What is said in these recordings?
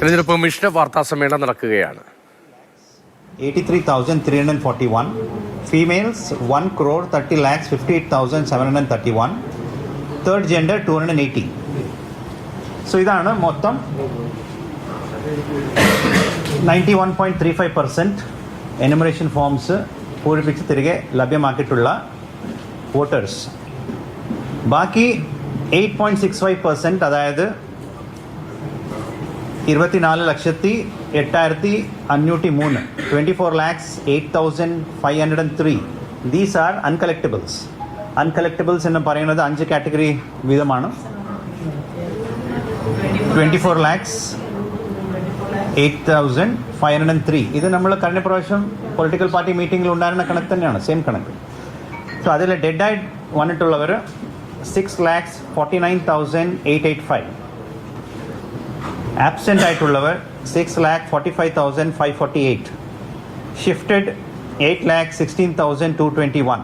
തെരഞ്ഞെടുപ്പ് മിഷൻ വാർത്താ സമ്മേളനം നടക്കുകയാണ്. 83,341. Females 1,30,58,731. Third gender 280. So ഇതാണ് മൊത്തം 91.35% എനുമറേഷൻ ഫോംസ് പൂരിപ്പിച്ച് തിരികെ ലഭ്യമാക്കിയിട്ടുള്ള വോട്ടേഴ്സ്. ബാക്കി 8.65%, അതായത് 24,08,503, 24,08,503. These are uncollectibles. Uncollectibles എന്ന് പറയുന്നത് 5 കാറ്റഗറി വീതമാണ്. 24,08,503. ഇത് നമ്മൾ കഴിഞ്ഞ പ്രാവശ്യം പൊളിറ്റിക്കൽ പാർട്ടി മീറ്റിംഗിൽ ഉണ്ടായിരുന്ന കണക്ക് തന്നെയാണ്, സെയിം കണക്ക്. സോ അതിൽ ഡെഡായി വന്നിട്ടുള്ളവർ 6,49,885. ആബ്സെൻ്റ് ആയിട്ടുള്ളവർ 6,45,548. ഷിഫ്റ്റഡ് 8,16,221.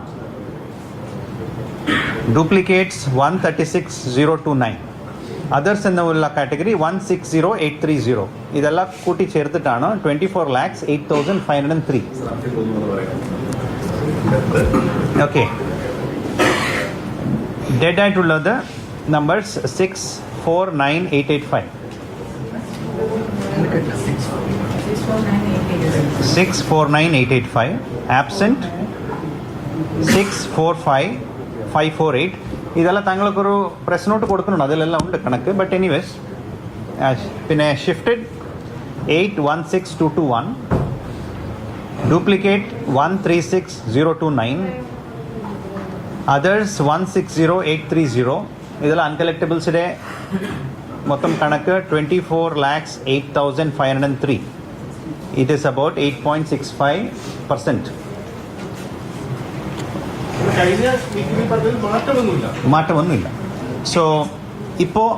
ഡ്യൂപ്ലിക്കേറ്റ്സ് 136,029. അതേഴ്സ് എന്നുള്ള കാറ്റഗറി 160,830. ഇതെല്ലാം കൂട്ടി ചേർത്തിട്ടാണ് 24,08,503. ഓക്കെ, ഡെഡ് ആയിട്ടുള്ളത് നമ്പേഴ്സ് 649,885. 649,885. ആബ്സെൻറ്റ് 645,548. ഇതെല്ലാം താങ്കൾക്കൊരു പ്രസ് നോട്ട് കൊടുക്കുന്നുണ്ട്, അതിലെല്ലാം ഉണ്ട് കണക്ക്. ബട്ട് എനിവേസ്, പിന്നെ ഷിഫ്റ്റഡ് 816,221. ഡ്യൂപ്ലിക്കേറ്റ് 136,029. അതേഴ്സ് 160,830. ഇതെല്ലാം അൺകളക്റ്റബിൾസിൻ്റെ മൊത്തം കണക്ക് 24,08,503. It is about 8.65%. മാറ്റമൊന്നുമില്ല. സോ ഇപ്പോൾ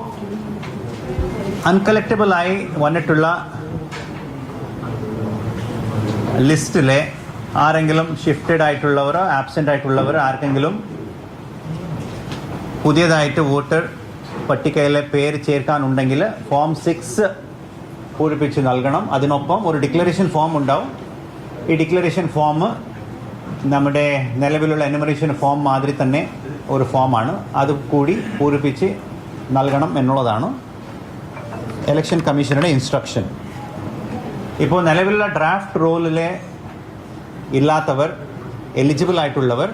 അൺകളക്റ്റബിളായി വന്നിട്ടുള്ള ലിസ്റ്റിലെ ആരെങ്കിലും ഷിഫ്റ്റഡ് ആയിട്ടുള്ളവർ, ആബ്സെൻ്റ് ആയിട്ടുള്ളവർ, ആർക്കെങ്കിലും പുതിയതായിട്ട് വോട്ടർ പട്ടികയിലെ പേര് ചേർക്കാനുണ്ടെങ്കിൽ ഫോം 6 പൂരിപ്പിച്ച് നൽകണം. അതിനൊപ്പം ഒരു ഡിക്ലറേഷൻ ഫോം ഉണ്ടാവും. ഈ ഡിക്ലറേഷൻ ഫോം നമ്മുടെ നിലവിലുള്ള എനുമറേഷൻ ഫോം മാതിരി തന്നെ ഒരു ഫോമാണ്. അത് കൂടി പൂരിപ്പിച്ച് നൽകണം എന്നുള്ളതാണ് ഇലക്ഷൻ കമ്മീഷനുടെ ഇൻസ്ട്രക്ഷൻ. ഇപ്പോൾ നിലവിലുള്ള ഡ്രാഫ്റ്റ് റോളിലെ ഇല്ലാത്തവർ, എലിജിബിൾ ആയിട്ടുള്ളവർ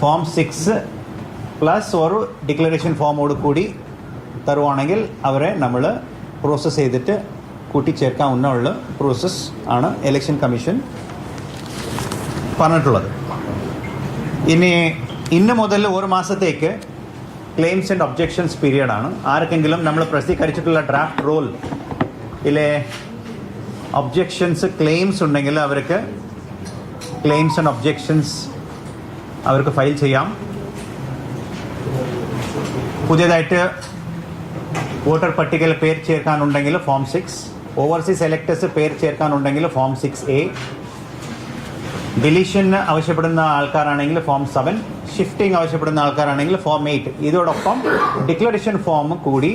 ഫോം 6 പ്ലസ് ഒരു ഡിക്ലറേഷൻ ഫോമോട് കൂടി തരുവാണെങ്കിൽ അവരെ നമ്മൾ പ്രോസസ്സ് ചെയ്തിട്ട് കൂട്ടിച്ചേർക്കാവുന്ന പ്രോസസ്സ് ആണ് ഇലക്ഷൻ കമ്മീഷൻ പറഞ്ഞിട്ടുള്ളത്. ഇന്ന് മുതൽ ഒരു മാസത്തേക്ക് ക്ലെയിംസ് ആൻഡ് ഒബ്ജെക്ഷൻസ് പീരിയഡാണ്. ആർക്കെങ്കിലും നമ്മൾ പ്രസിദ്ധീകരിച്ചിട്ടുള്ള ഡ്രാഫ്റ്റ് റോളിലെ ഒബ്ജെക്ഷൻസ്, ക്ലെയിംസ് ഉണ്ടെങ്കിൽ അവർക്ക് ക്ലെയിംസ് ആൻഡ് ഒബ്ജെക്ഷൻസ് അവർക്ക് ഫയൽ ചെയ്യാം. പുതിയതായിട്ട് വോട്ടർ പട്ടികയിൽ പേര് ചേർക്കാനുണ്ടെങ്കിൽ ഫോം 6, ഓവർസീസ് എലക്ടേഴ്സ് പേര് ചേർക്കാനുണ്ടെങ്കിൽ ഫോം 6A, ഡിലീഷൻ ആവശ്യപ്പെടുന്ന ആൾക്കാരാണെങ്കിൽ ഫോം 7, ഷിഫ്റ്റിംഗ് ആവശ്യപ്പെടുന്ന ആൾക്കാരാണെങ്കിൽ ഫോം 8. ഇതോടൊപ്പം ഡിക്ലറേഷൻ ഫോം കൂടി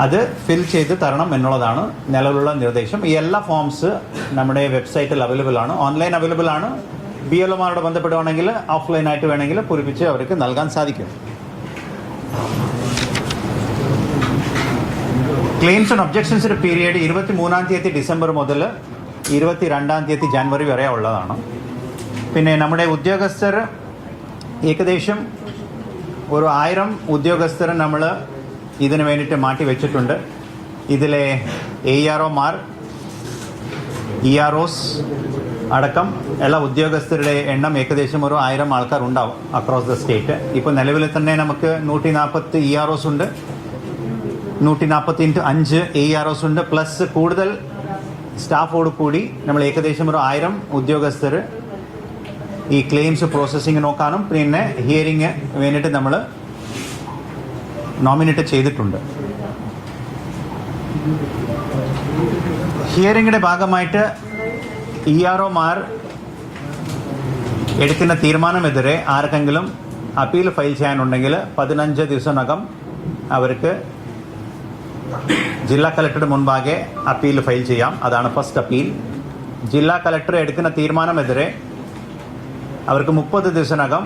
അത് ഫിൽ ചെയ്ത് തരണം എന്നുള്ളതാണ് നിലവിലുള്ള നിർദ്ദേശം. ഈ എല്ലാ ഫോംസ് നമ്മുടെ വെബ്സൈറ്റിൽ അവൈലബിൾ ആണ്, ഓൺലൈൻ അവൈലബിൾ ആണ്. BLOമാരോട് ബന്ധപ്പെടുവാണെങ്കിൽ ഓഫ്ലൈനായിട്ട് വേണമെങ്കിൽ പൂരിപ്പിച്ച് അവർക്ക് നൽകാൻ സാധിക്കും. ക്ലെയിംസ് ആൻഡ് ഒബ്ജെക്ഷൻസിൻ്റെ പീരിയഡ് 23 ഡിസംബർ മുതൽ 22 ജനുവരി വരെ ഉള്ളതാണ്. പിന്നെ നമ്മുടെ ഉദ്യോഗസ്ഥർ ഏകദേശം ഒരു 1000 ഉദ്യോഗസ്ഥർ നമ്മൾ ഇതിന് വേണ്ടിയിട്ട് മാറ്റി വെച്ചിട്ടുണ്ട്. ഇതിലെ AROമാർ, EROs അടക്കം എല്ലാ ഉദ്യോഗസ്ഥരുടെ എണ്ണം ഏകദേശം ഒരു 1000 ആൾക്കാർ ഉണ്ടാവും അക്രോസ് ദ സ്റ്റേറ്റ്. ഇപ്പോൾ നിലവിൽ തന്നെ നമുക്ക് 140 EROs ഉണ്ട്, 140x5 AROs ഉണ്ട്. പ്ലസ് കൂടുതൽ സ്റ്റാഫോട് കൂടി നമ്മൾ ഏകദേശം ഒരു 1000 ഉദ്യോഗസ്ഥർ ഈ ക്ലെയിംസ് പ്രോസസ്സിങ് നോക്കാനും പിന്നെ ഹിയറിങ് വേണ്ടിയിട്ട് നമ്മൾ നോമിനേറ്റ് ചെയ്തിട്ടുണ്ട്. ഹിയറിങ്ങിൻ്റെ ഭാഗമായിട്ട് EROമാർ എടുക്കുന്ന തീരുമാനമെതിരെ ആർക്കെങ്കിലും അപ്പീൽ ഫയൽ ചെയ്യാനുണ്ടെങ്കിൽ 15 ദിവസത്തിനകം അവർക്ക് ജില്ലാ കളക്ടറുടെ മുൻപാകെ അപ്പീൽ ഫയൽ ചെയ്യാം. അതാണ് ഫസ്റ്റ് അപ്പീൽ. ജില്ലാ കളക്ടർ എടുക്കുന്ന തീരുമാനമെതിരെ അവർക്ക് 30 ദിവസത്തിനകം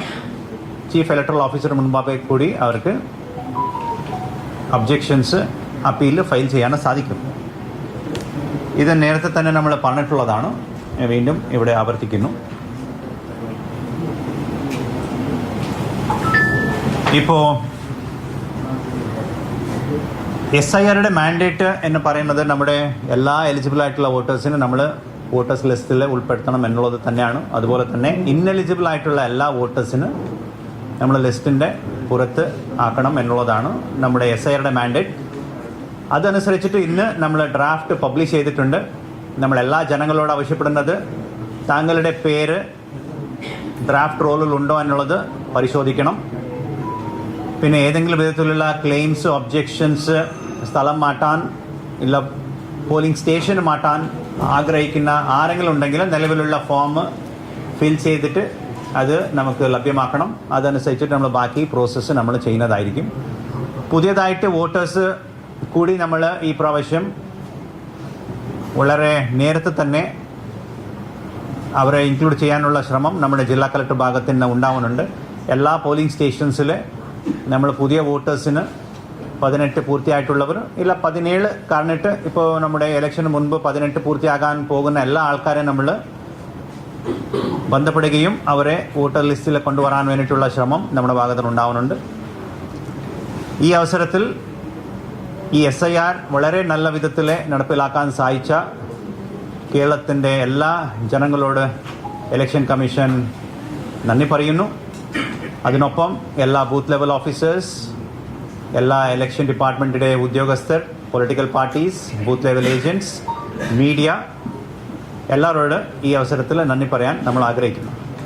ചീഫ് ഇലക്ടറൽ ഓഫീസർ മുൻപാകെ കൂടി അവർക്ക് ഒബ്ജെക്ഷൻസ് അപ്പീൽ ഫയൽ ചെയ്യാൻ സാധിക്കും. ഇത് നേരത്തെ തന്നെ നമ്മൾ പറഞ്ഞിട്ടുള്ളതാണ്, വീണ്ടും ഇവിടെ ആവർത്തിക്കുന്നു. ഇപ്പോൾ SIRയുടെ മാൻഡേറ്റ് എന്ന് പറയുന്നത് നമ്മുടെ എല്ലാ എലിജിബിൾ ആയിട്ടുള്ള വോട്ടേഴ്സിന് നമ്മൾ വോട്ടേഴ്സ് ലിസ്റ്റിൽ ഉൾപ്പെടുത്തണം എന്നുള്ളത് തന്നെയാണ്. അതുപോലെ തന്നെ ഇന്നെലിജിബിൾ ആയിട്ടുള്ള എല്ലാ വോട്ടേഴ്സിന് നമ്മൾ ലിസ്റ്റിൻ്റെ പുറത്ത് ആക്കണം എന്നുള്ളതാണ് നമ്മുടെ SIRയുടെ മാൻഡേറ്റ്. അതനുസരിച്ചിട്ട് ഇന്ന് നമ്മൾ ഡ്രാഫ്റ്റ് പബ്ലിഷ് ചെയ്തിട്ടുണ്ട്. നമ്മളെല്ലാ ജനങ്ങളോട് ആവശ്യപ്പെടുന്നത് താങ്കളുടെ പേര് ഡ്രാഫ്റ്റ് റോളിൽ ഉണ്ടോ എന്നുള്ളത് പരിശോധിക്കണം. പിന്നെ ഏതെങ്കിലും വിധത്തിലുള്ള ക്ലെയിംസ്, ഒബ്ജെക്ഷൻസ്, സ്ഥലം മാറ്റാൻ ഇല്ല പോളിംഗ് സ്റ്റേഷൻ മാറ്റാൻ ആഗ്രഹിക്കുന്ന ആരെങ്കിലും ഉണ്ടെങ്കിൽ നിലവിലുള്ള ഫോം ഫിൽ ചെയ്തിട്ട് അത് നമുക്ക് ലഭ്യമാക്കണം. അതനുസരിച്ചിട്ട് നമ്മൾ ബാക്കി പ്രോസസ്സ് നമ്മൾ ചെയ്യുന്നതായിരിക്കും. പുതിയതായിട്ട് വോട്ടേഴ്സ് കൂടി നമ്മൾ ഈ പ്രാവശ്യം വളരെ നേരത്തെ തന്നെ അവരെ ഇൻക്ലൂഡ് ചെയ്യാനുള്ള ശ്രമം നമ്മുടെ ജില്ലാ കളക്ടർ ഭാഗത്ത് നിന്ന് ഉണ്ടാവുന്നുണ്ട്. എല്ലാ പോളിംഗ് സ്റ്റേഷൻസിൽ നമ്മൾ പുതിയ വോട്ടേഴ്സിന് 18 പൂർത്തിയായിട്ടുള്ളവർ ഇല്ല 17 കാരണത്ത് ഇപ്പോൾ നമ്മുടെ ഇലക്ഷന് മുൻപ് 18 പൂർത്തിയാകാൻ പോകുന്ന എല്ലാ ആൾക്കാരെയും നമ്മൾ ബന്ധപ്പെടുകയും അവരെ വോട്ടർ ലിസ്റ്റിൽ കൊണ്ടുവരാൻ വേണ്ടിയിട്ടുള്ള ശ്രമം നമ്മുടെ ഭാഗത്ത് ഉണ്ടാവുന്നുണ്ട്. ഈ അവസരത്തിൽ ഈ SIR വളരെ നല്ല വിധത്തിൽ നടപ്പിലാക്കാൻ സാധിച്ച കേരളത്തിൻ്റെ എല്ലാ ജനങ്ങളോട് ഇലക്ഷൻ കമ്മീഷൻ നന്ദി പറയുന്നു. അതിനൊപ്പം എല്ലാ ബൂത്ത് ലെവൽ ഓഫീസേഴ്സ്, എല്ലാ ഇലക്ഷൻ ഡിപ്പാർട്ട്മെൻറ്റിൻ്റെ ഉദ്യോഗസ്ഥർ, political parties, booth level agents, media എല്ലാവരോട് ഈ അവസരത്തിൽ നന്ദി പറയാൻ നമ്മൾ ആഗ്രഹിക്കുന്നു.